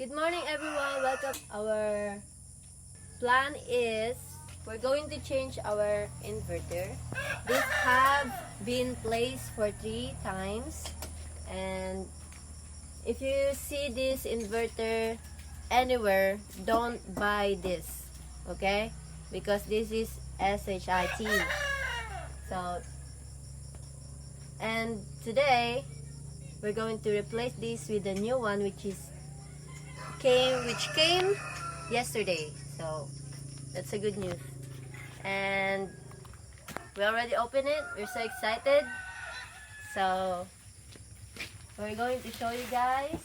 Good morning everyone, welcome. Our plan is we're going to change our inverter. This have been placed for 3 times, and if you see this inverter anywhere, don't buy this, okay? Because this is SHIT. So, and today we're going to replace this with a new one which came yesterday. So that's a good news, and we already opened it. We're so excited. So we're going to show you guys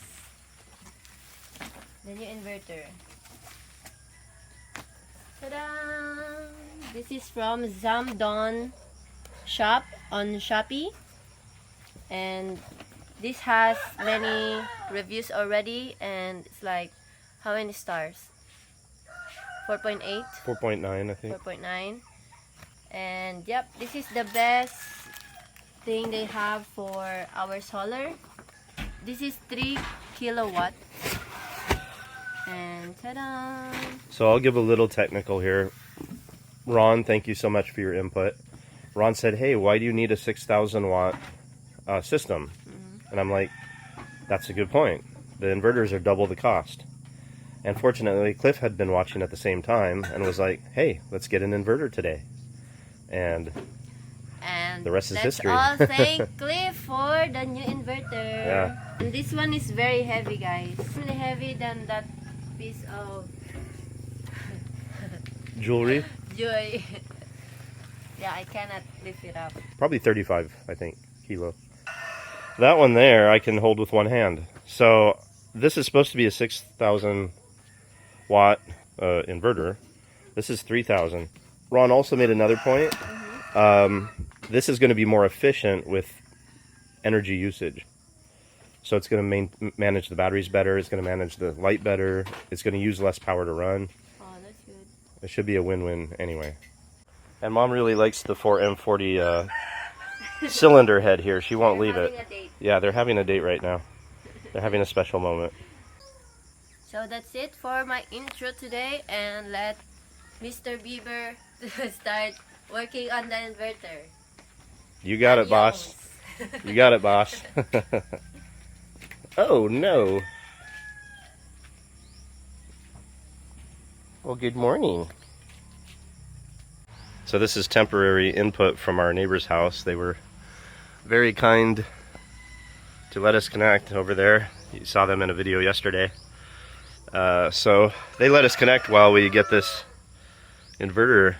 the new inverter. Ta-da! This is from Zamdon shop on Shopee, and this has many reviews already, and it's like, how many stars? 4.8? 4.9, I think. 4.9. And yep, this is the best thing they have for our solar. This is 3 kilowatt. And ta-da! So I'll give a little technical here. Ron, thank you so much for your input. Ron said, hey, why do you need a 6,000 watt system? And I'm like, that's a good point. The inverters are double the cost. And fortunately, Cliff had been watching at the same time and was like, hey, let's get an inverter today. And the rest is history. Let's all thank Cliff for the new inverter. Yeah. And this one is very heavy, guys. Really heavy than that piece of Jewelry? joy. Yeah, I cannot lift it up. Probably 35, I think, kilo. That one there I can hold with one hand. So this is supposed to be a 6,000 watt inverter. This is 3,000. Ron also made another point. This is going to be more efficient with energy usage. So it's going to manage the batteries better. It's going to manage the light better. It's going to use less power to run. Oh, that's good. It should be a win-win anyway. And Mom really likes the 4M40 cylinder head here. She won't leave it. Yeah, they're having a date right now. They're having a special moment. So that's it for my intro today, and let Mr. Bieber start working on the inverter. You got it, boss. You got it, boss. Oh, no. Well, good morning. So this is temporary input from our neighbor's house. They were very kind to let us connect over there. You saw them in a video yesterday. So they let us connect while we get this inverter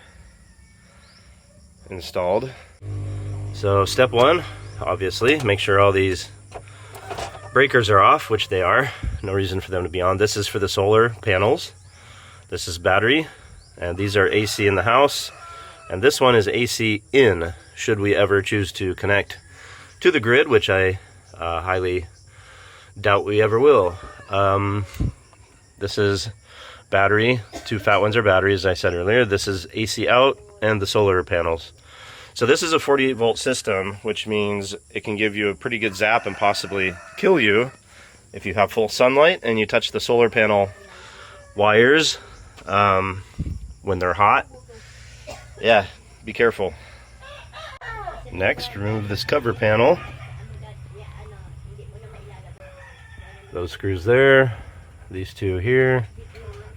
installed. So step one, obviously, make sure all these breakers are off, which they are. No reason for them to be on. This is for the solar panels. This is battery, and these are AC in the house. And this one is AC in, should we ever choose to connect to the grid, which I highly doubt we ever will. This is battery. 2 fat ones are batteries, as I said earlier. This is AC out and the solar panels. So this is a 48 volt system, which means it can give you a pretty good zap and possibly kill you if you have full sunlight and you touch the solar panel wires when they're hot. Yeah, be careful. Next, remove this cover panel. Those screws there, these 2 here,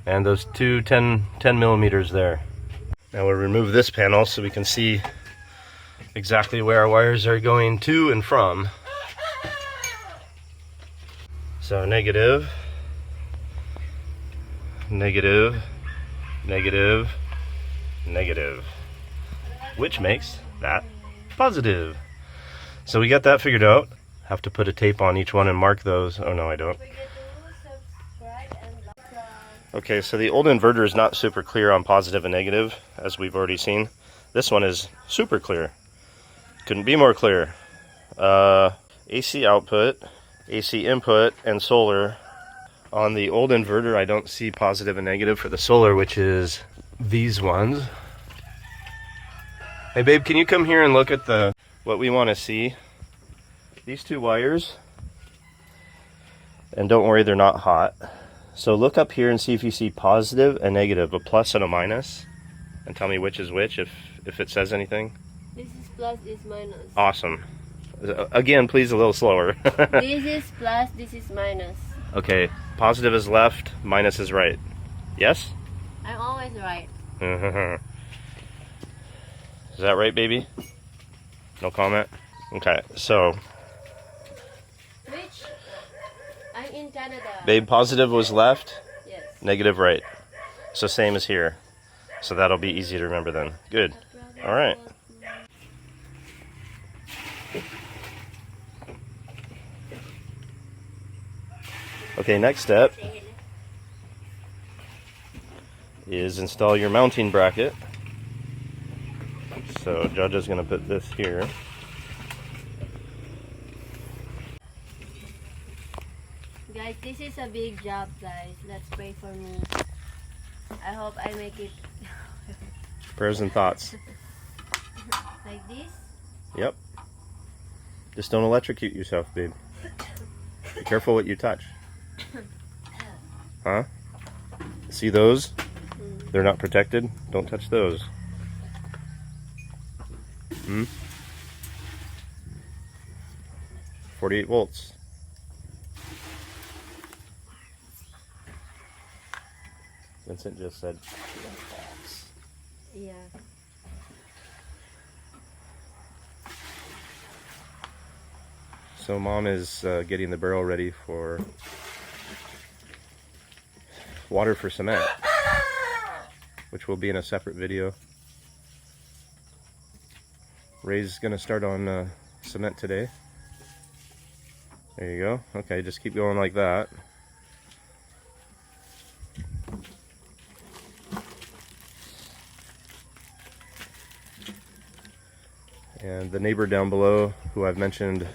and those 2 10 millimeters there. Now we'll remove this panel so we can see exactly where our wires are going to and from. So negative, negative, negative, negative, which makes that positive. So we got that figured out. Have to put a tape on each one and mark those. Oh no, I don't. Okay, so the old inverter is not super clear on positive and negative, as we've already seen. This one is super clear. Couldn't be more clear. AC output, AC input, and solar. On the old inverter, I don't see positive and negative for the solar, which is these ones. Hey babe, can you come here and look at what we want to see? These 2 wires, and don't worry, they're not hot. So look up here and see if you see positive and negative, a plus and a minus, and tell me which is which if it says anything. This is plus, this is minus. Awesome. Again, please a little slower. This is plus, this is minus. Okay, positive is left, minus is right. Yes? I'm always right. Is that right, baby? No comment? Okay, so Which? I'm in Canada. babe, positive was left, Yes. negative right. So same as here. So that'll be easy to remember then. Good. All right. Okay, next step is install your mounting bracket. So Judge is going to put this here. Guys, this is a big job, guys. Let's pray for me. I hope I make it Prayers and thoughts. like this. Yep. Just don't electrocute yourself, babe. Be careful what you touch. Huh? See those? They're not protected. Don't touch those. 48 volts. Vincent just said 48 volts. Yeah. So Mom is getting the barrel ready for water for cement, which will be in a separate video. Ray's gonna start on cement today. There you go. Okay, just keep going like that. And the neighbor down below, who I've mentioned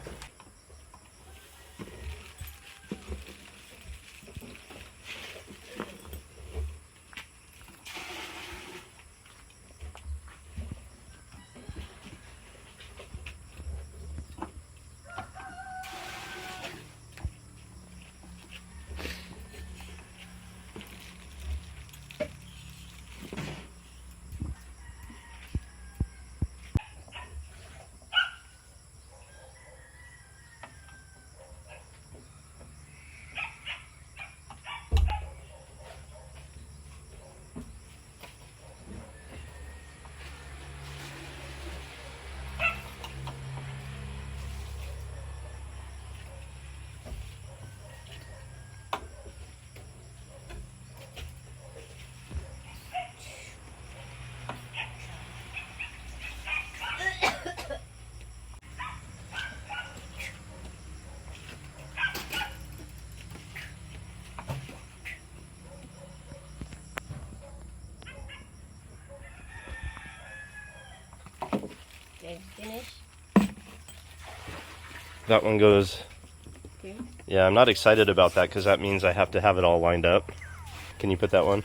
Okay, finish. that one goes. Okay. Yeah, I'm not excited about that because that means I have to have it all lined up. Can you put that one?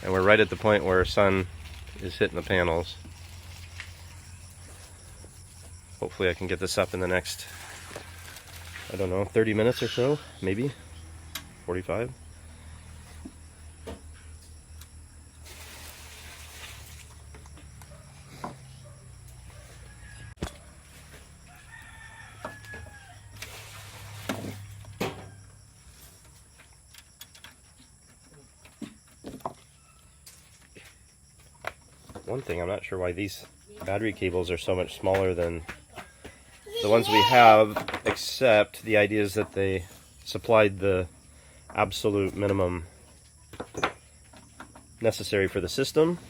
And we're right at the point where sun is hitting the panels. Hopefully I can get this up in the next, I don't know, 30 minutes or so, maybe 45. One thing, I'm not sure why these battery cables are so much smaller than the ones we have, except the idea is that they supplied the absolute minimum necessary for the system.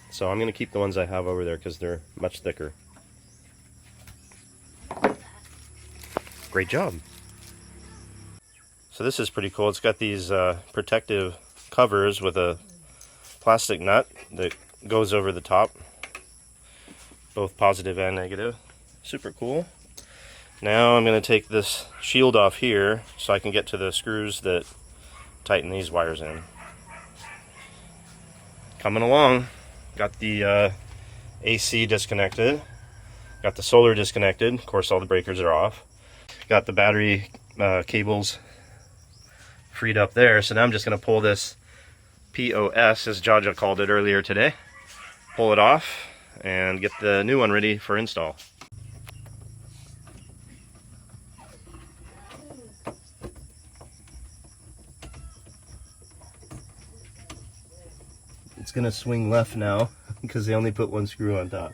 So I'm going to keep the ones I have over there because they're much thicker. Great job. So this is pretty cool. It's got these protective covers with a plastic nut that goes over the top, both positive and negative. Super cool. Now I'm going to take this shield off here so I can get to the screws that tighten these wires in. Coming along. Got the AC disconnected. Got the solar disconnected. Of course, all the breakers are off. Got the battery cables freed up there. So now I'm just going to pull this POS, as Jaja called it earlier today. Pull it off and get the new one ready for install. It's going to swing left now because they only put one screw on top.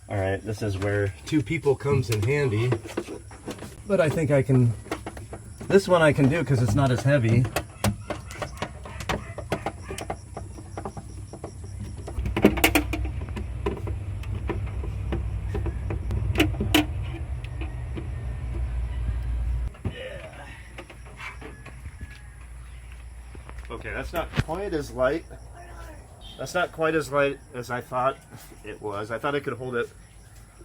Alright, this is where 2 people comes in handy. But I think I can... This one I can do because it's not as heavy. Okay, that's not quite as light. That's not quite as light as I thought it was. I thought I could hold it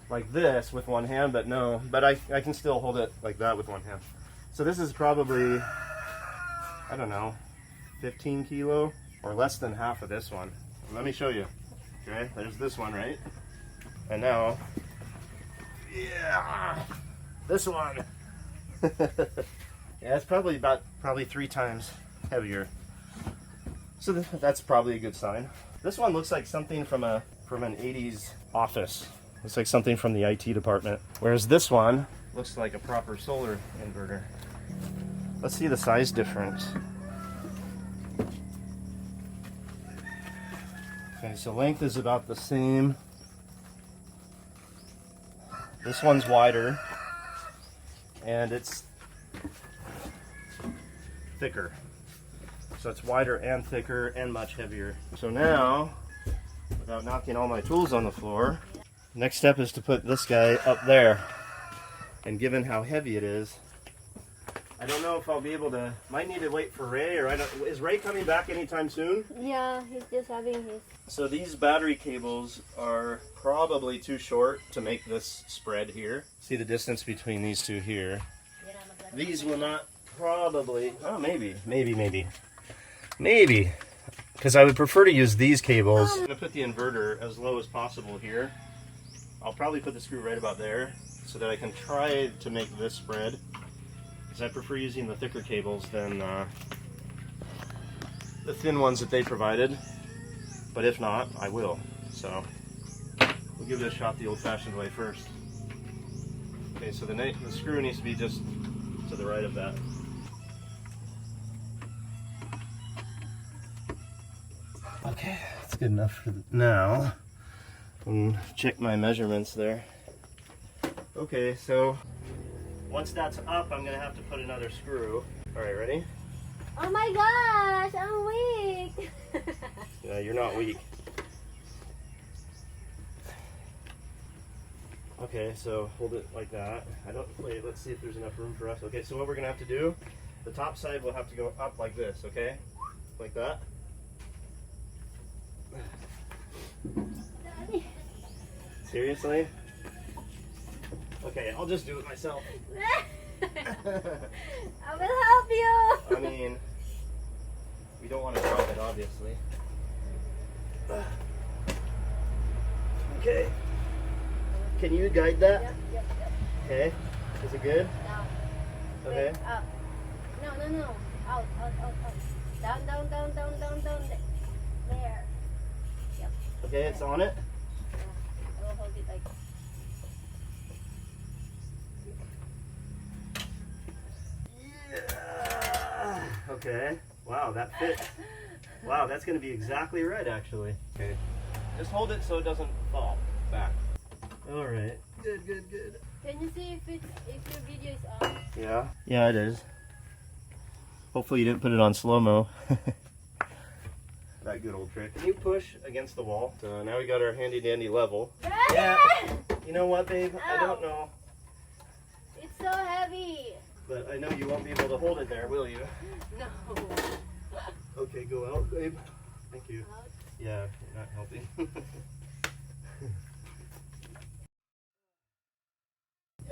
like this with one hand, but no. But I can still hold it like that with one hand. So this is probably, I don't know, 15 kilo or less than half of this one. Let me show you. Okay, there's this one, right? And now, yeah, this one. Yeah, it's probably about 3 times heavier. So that's probably a good sign. This one looks like something from an 80s office. Looks like something from the IT department. Whereas this one looks like a proper solar inverter. Let's see the size difference. Okay, so length is about the same. This one's wider and it's thicker. So it's wider and thicker and much heavier. So now, without knocking all my tools on the floor, next step is to put this guy up there. And given how heavy it is, I don't know if I'll be able to, might need to wait for Ray, or is Ray coming back anytime soon? Yeah, he's just having his... So these battery cables are probably too short to make this spread here. See the distance between these two here. These will not probably, oh maybe, because I would prefer to use these cables. I'm going to put the inverter as low as possible here. I'll probably put the screw right about there so that I can try to make this spread, because I prefer using the thicker cables than the thin ones that they provided, but if not, I will. So we'll give it a shot the old-fashioned way first. Okay, so the screw needs to be just to the right of that. Okay, that's good enough for now. Check my measurements there. Okay, so once that's up, I'm gonna have to put another screw. All right, ready? Oh my gosh, I'm weak. Yeah, you're not weak. Okay, so hold it like that. Wait, let's see if there's enough room for us. Okay, so what we're gonna have to do, the top side will have to go up like this, okay? Like that. Seriously? Okay, I'll just do it myself. I will help you. I mean, we don't want to drop it, obviously. Okay. Can you guide that? Yep. Okay. Is it good? Down. Okay. Wait, up. No. Out. Down. There. Yep. Okay, it's on it. I will hold it like... Yeah. Okay. Wow, that fits. Wow, that's going to be exactly right, actually. Okay. Just hold it so it doesn't fall back. All right. Good. Can you see if your video is on? Yeah. Yeah, it is. Hopefully you didn't put it on slow-mo. That good old trick. Can you push against the wall? So now we got our handy-dandy level. Yeah. You know what, babe? I don't know. It's so heavy. But I know you won't be able to hold it there, will you? No. Okay, go out, babe. Thank you. Out. Yeah, you're not helping.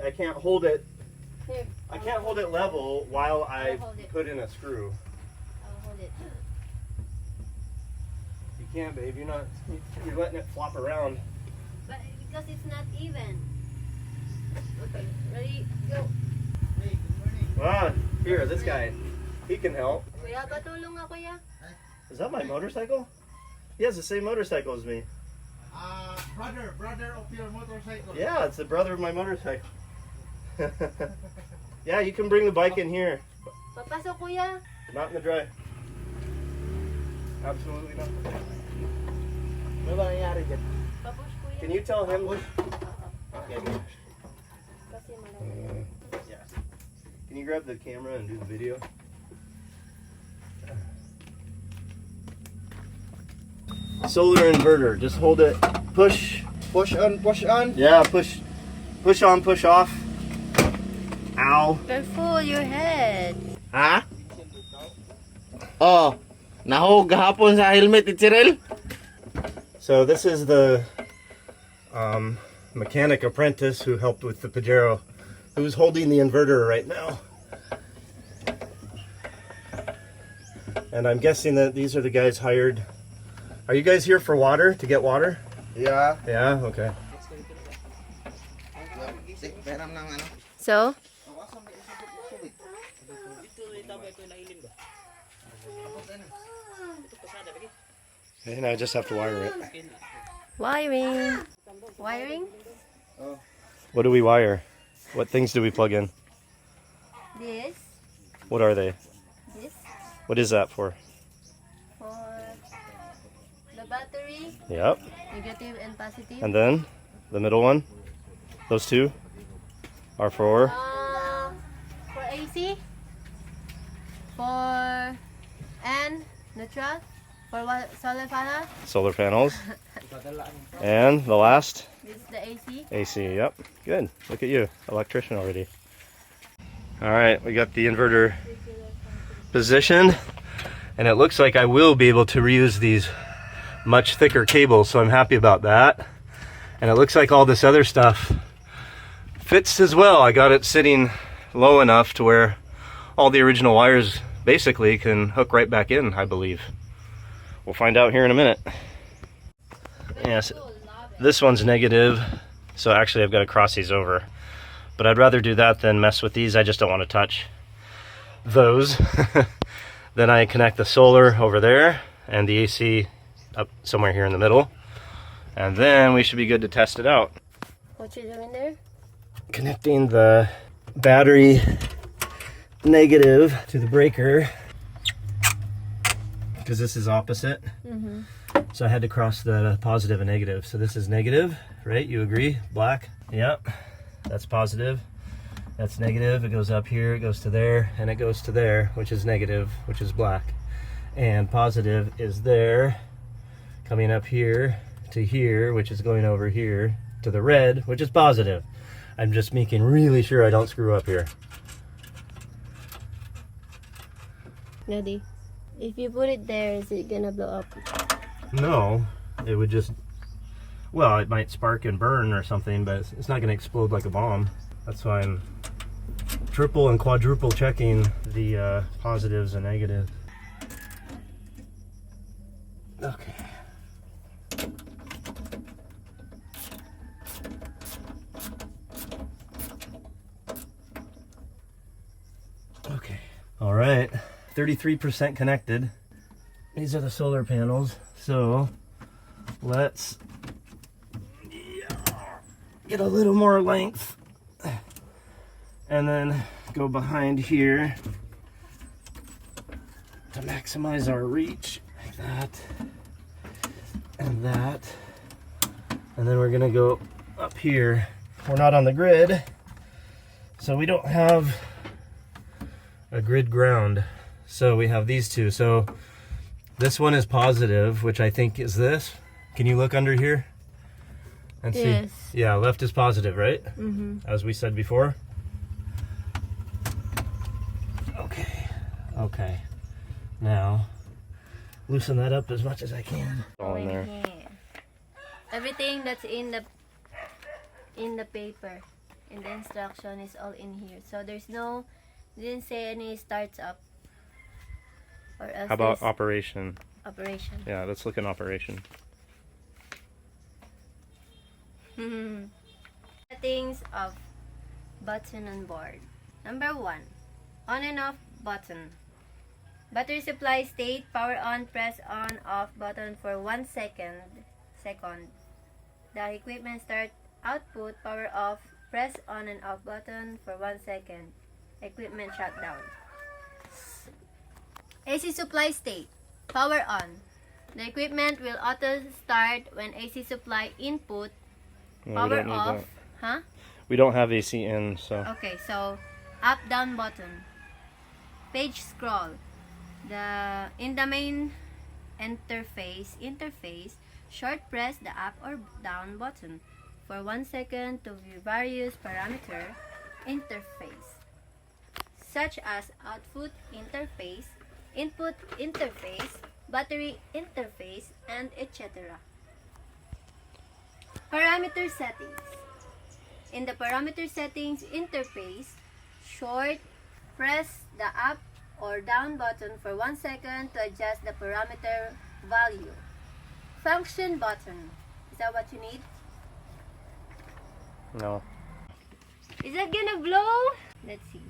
I can't hold it. Here. I can't hold it level while I hold it. put in a screw. I'll hold it. You can't, babe. You're letting it flop around. it's not even. Okay, ready, go. Ah, here, this guy. He can help. Kuya, patulong nga kuya. Is that my motorcycle? He has the same motorcycle as me. Brother of your motorcycle. Yeah, it's the brother of my motorcycle. Yeah, you can bring the bike in here. Papasok kuya. Not in the drive. Absolutely not. Ano ba nangyari dyan? Papush kuya. Can you tell him? Okay. Kasi malalim. Yeah. Can you grab the camera and do the video? Solar inverter. Just hold it. Push. Push on, push on. Yeah, push. Push on, push off. Ow. Careful, your head. Ha? Oh, nahog gahapon sa helmet ni Cyril. So this is the mechanic apprentice who helped with the Pajero, who's holding the inverter right now. And I'm guessing that these are the guys hired. Are you guys here for water? To get water? Yeah. Yeah, okay. So? Okay, now I just have to wire it. Wiring. Wiring? What do we wire? What things do we plug in? This. What are they? This. What is that for? For the battery. Yep. Negative and positive. And then the middle one? Those two are for? For AC. For N neutral. For what? Solar panel. Solar panels. And the last? This is the AC. AC, yep. Good. Look at you, electrician already. All right, we got the inverter positioned, and it looks like I will be able to reuse these much thicker cables, so I'm happy about that. And it looks like all this other stuff fits as well. I got it sitting low enough to where all the original wires basically can hook right back in, I believe. We'll find out here in a minute. Yes, this one's negative, so actually I've got to cross these over. But I'd rather do that than mess with these. I just don't want to touch those. Then I connect the solar over there and the AC up somewhere here in the middle. And then we should be good to test it out. What you doing there? Connecting the battery negative to the breaker, because this is opposite. So I had to cross the positive and negative. So this is negative, right? You agree? Black? Yep. That's positive. That's negative. It goes up here, it goes to there, and it goes to there, which is negative, which is black. And positive is there, coming up here to here, which is going over here to the red, which is positive. I'm just making really sure I don't screw up here. Daddy, if you put it there, is it gonna blow up? No, it would just, well, it might spark and burn or something, but it's not going to explode like a bomb. That's why I'm triple and quadruple checking the positives and negatives. Okay. Okay. All right. 33% connected. These are the solar panels. So let's get a little more length and then go behind here to maximize our reach, like that and that. And then we're gonna go up here. We're not on the grid, so we don't have a grid ground. So we have these two. So this one is positive, which I think is this. Can you look under here and see? Yes. Yeah, left is positive, right? As we said before. Okay. Okay. Now, loosen that up as much as I can. All in there. Everything that's in the paper, in the instruction is all in here. So there's no, didn't say any starts up. Or else How about there's operation? operation? Yeah, let's look in operation. Settings of button on board. Number 1. On and off button. Battery supply state, power on, press on, off button for 1 second. The equipment start output, power off, press on and off button for 1 second. Equipment shutdown. AC supply state, power on. The equipment will auto start when AC supply input, Well, we power don't need off. that. Huh? We don't have AC in, so Okay, so up down button. Page scroll. In the main interface, short press the up or down button for 1 second to view various parameter interface, such as output interface, input interface, battery interface, and etc. Parameter settings. In the parameter settings interface, short press the up or down button for 1 second to adjust the parameter value. Function button. Is that what you need? no. Is that gonna blow? Let's see.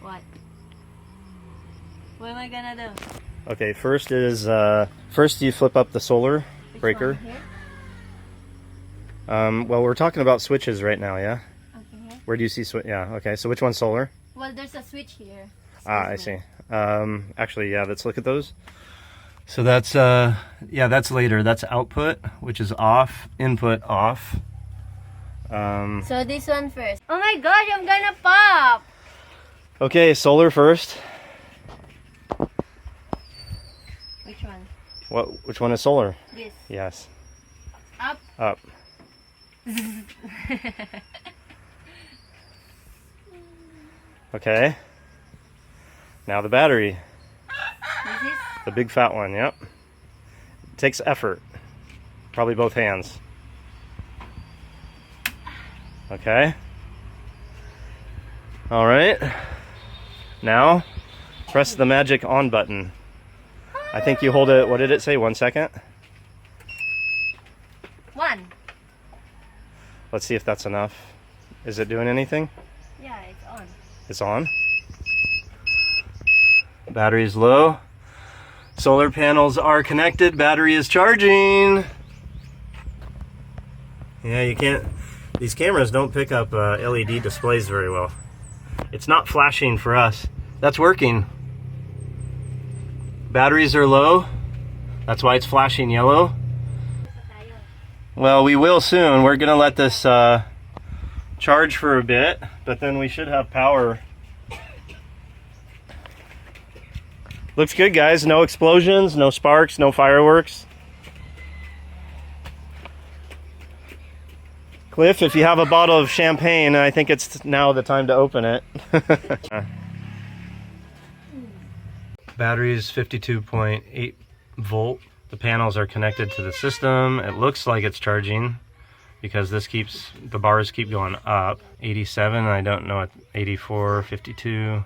What? What am I gonna do? Okay, first is first you flip up the solar Which breaker. one? Here? Well, we're talking about switches right now, yeah. Okay, here. Where do you see switch? Yeah. Okay, so which one's solar? Well, there's a switch here. I Excuse me. see. Actually, yeah. Let's look at those. So that's yeah, that's later. That's output, which is off. Input off. So this one first. Oh my gosh, I'm gonna pop! Okay, solar first. Which one? Which one is solar? This. Yes. Up. Up. Okay. Now the battery. This is The big fat one, yep. It takes effort. Probably both hands. Okay. All right. Now, press the magic on button. I think you hold it, what did it say, 1 second? 1. Let's see if that's enough. Is it doing anything? Yeah, it's on. It's on. Battery's low. Solar panels are connected. Battery is charging. Yeah, you can't. These cameras don't pick up LED displays very well. It's not flashing for us. That's working. Batteries are low. That's why it's flashing yellow. Well, we will soon. We're gonna let this charge for a bit, but then we should have power. Looks good, guys. No explosions, no sparks, no fireworks. Cliff, if you have a bottle of champagne, I think it's now the time to open it. Battery is 52.8 volt. The panels are connected to the system. It looks like it's charging because the bars keep going up. 87, I don't know, 84, 52.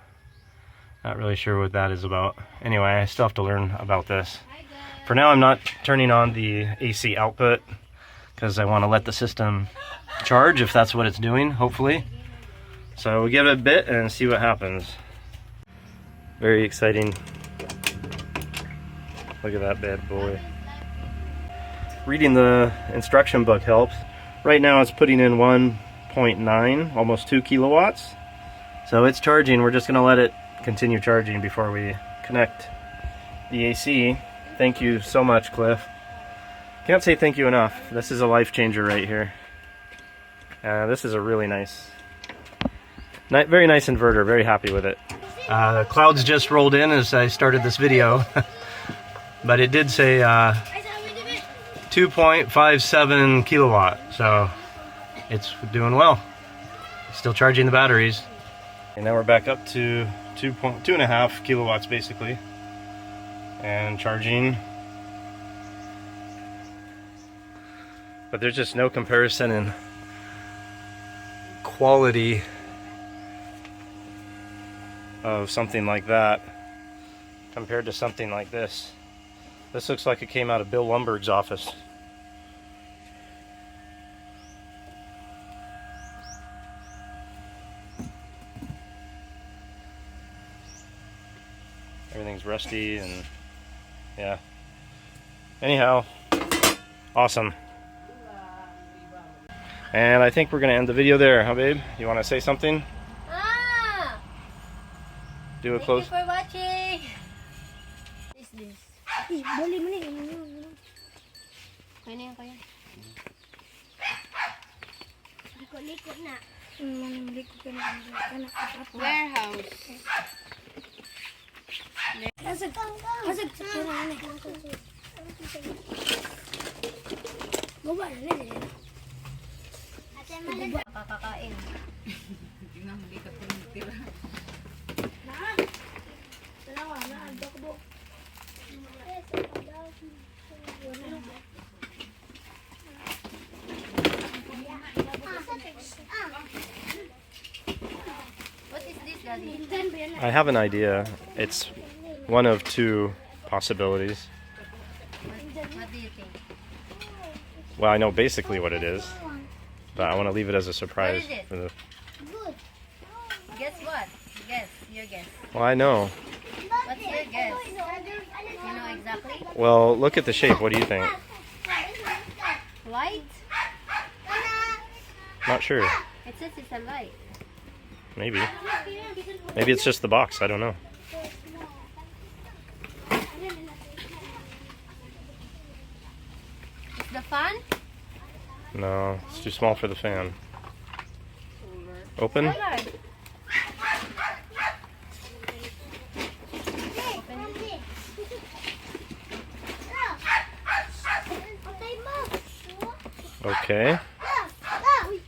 Not really sure what that is about. Anyway, I still have to learn about this. For now, I'm not turning on the AC output because I want to let the system charge if that's what it's doing, hopefully. So we'll give it a bit and see what happens. Very exciting. Look at that bad boy. Reading the instruction book helps. Right now it's putting in 1.9, almost 2 kilowatts. So it's charging. We're just going to let it continue charging before we connect the AC. Thank you so much, Cliff. Can't say thank you enough. This is a life changer right here. This is a really nice, very nice inverter. Very happy with it. Clouds just rolled in as I started this video. But it did say 2.57 kilowatt, so it's doing well. Still charging the batteries. And now we're back up to 2.5 kilowatts basically, and charging. But there's just no comparison in quality of something like that compared to something like this. This looks like it came out of Bill Lumberg's office. Everything's rusty and yeah. Anyhow, awesome. And I think we're gonna end the video there, huh, babe? You want to say something? Do a close. Thank you for watching. What is this? Kaya na yan, kaya. Liko na. Warehouse. Hasag. Baba na nila. Ate malala. Kakakain. Tingnan mo dito kung tira. Dalawa na adokbo. What is this, Daddy? I have an idea. It's one of two possibilities. What do you think? Well, I know basically what it is, but I want to leave it as a surprise. What is it? For the... Guess what? Guess. Your guess. Well, I know. What's your guess? You know exactly? Well, look at the shape. What do you think? Light? Not sure. It says it's a light. Maybe. Maybe it's just the box. I don't know. It's the fan? No, it's too small for the fan. Open? Solar. Okay.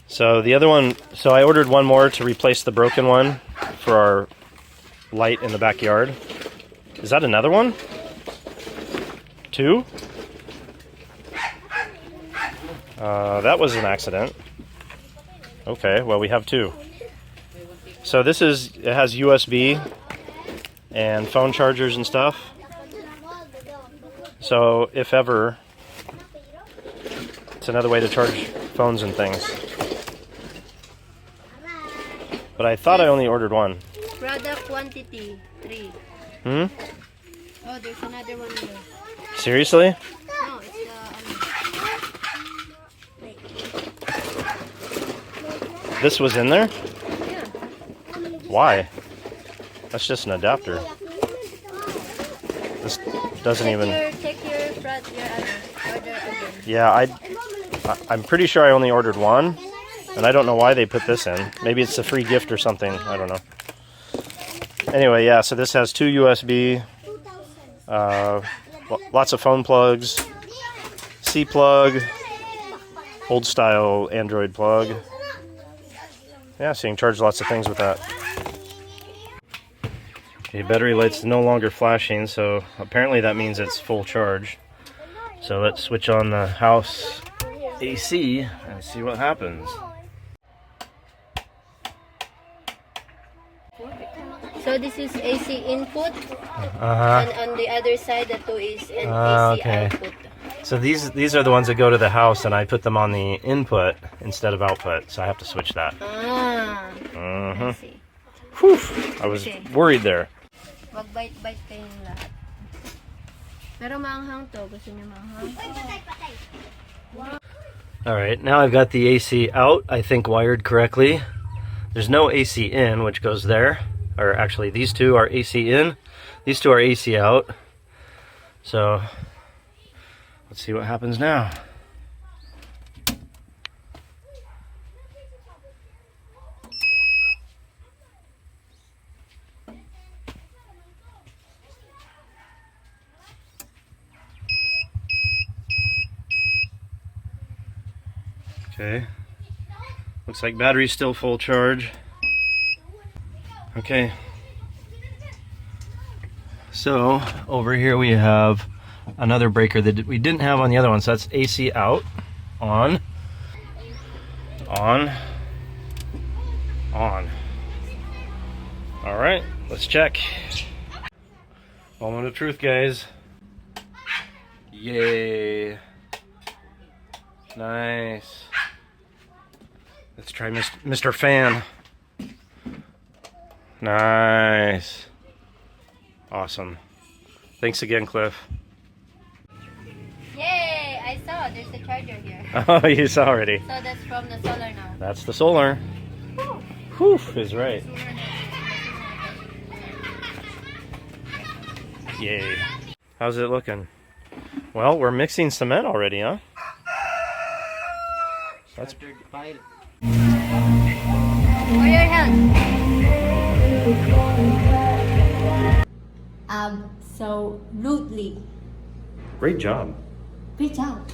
So the other one, so I ordered one more to replace the broken one for our light in the backyard. Is that another one? Two? That was an accident. Okay, well we have two. So this is, it has USB and phone chargers and stuff. So if ever, it's another way to charge phones and things. But I thought I only ordered one. Product quantity 3. Hmm? Oh, there's another one here. Seriously? No, it's This was in there? yeah. Why? That's just an adapter. This doesn't even... Check your order again. Yeah, I'm pretty sure I only ordered one. And I don't know why they put this in. Maybe it's a free gift or something. I don't know. Anyway, yeah, so this has two USB, lots of phone plugs, C plug, old style Android plug. Yeah, so you can charge lots of things with that. Okay, battery light's no longer flashing, so apparently that means it's full charge. So let's switch on the house AC and see what happens. So this is AC input, Uh-huh. and on the other side, the two is an AC Okay. output. So these are the ones that go to the house, and I put them on the input instead of output, so I have to switch that. Ah, I see. Whew, I was Okay. worried there. Wag bite-bite kayong lahat. Pero maanghang to. Gusto niyo maanghang? All right, now I've got the AC out, I think wired correctly. There's no AC in, which goes there. Or actually, these two are AC in. These two are AC out. So, let's see what happens now. Okay. Looks like battery's still full charge. Okay. So, over here we have another breaker that we didn't have on the other one. So that's AC out, on, on. All right, let's check. Moment of truth, guys. Yay. Nice. Let's try Mr. Fan. Nice. Awesome. Thanks again, Cliff. Yay! I saw there's a charger here. Oh, you saw already. So that's from the solar now. That's the solar. Whew is right. Yay. How's it looking? Well, we're mixing cement already, huh? That's File. For your hand. Absolutely. great job. Great job.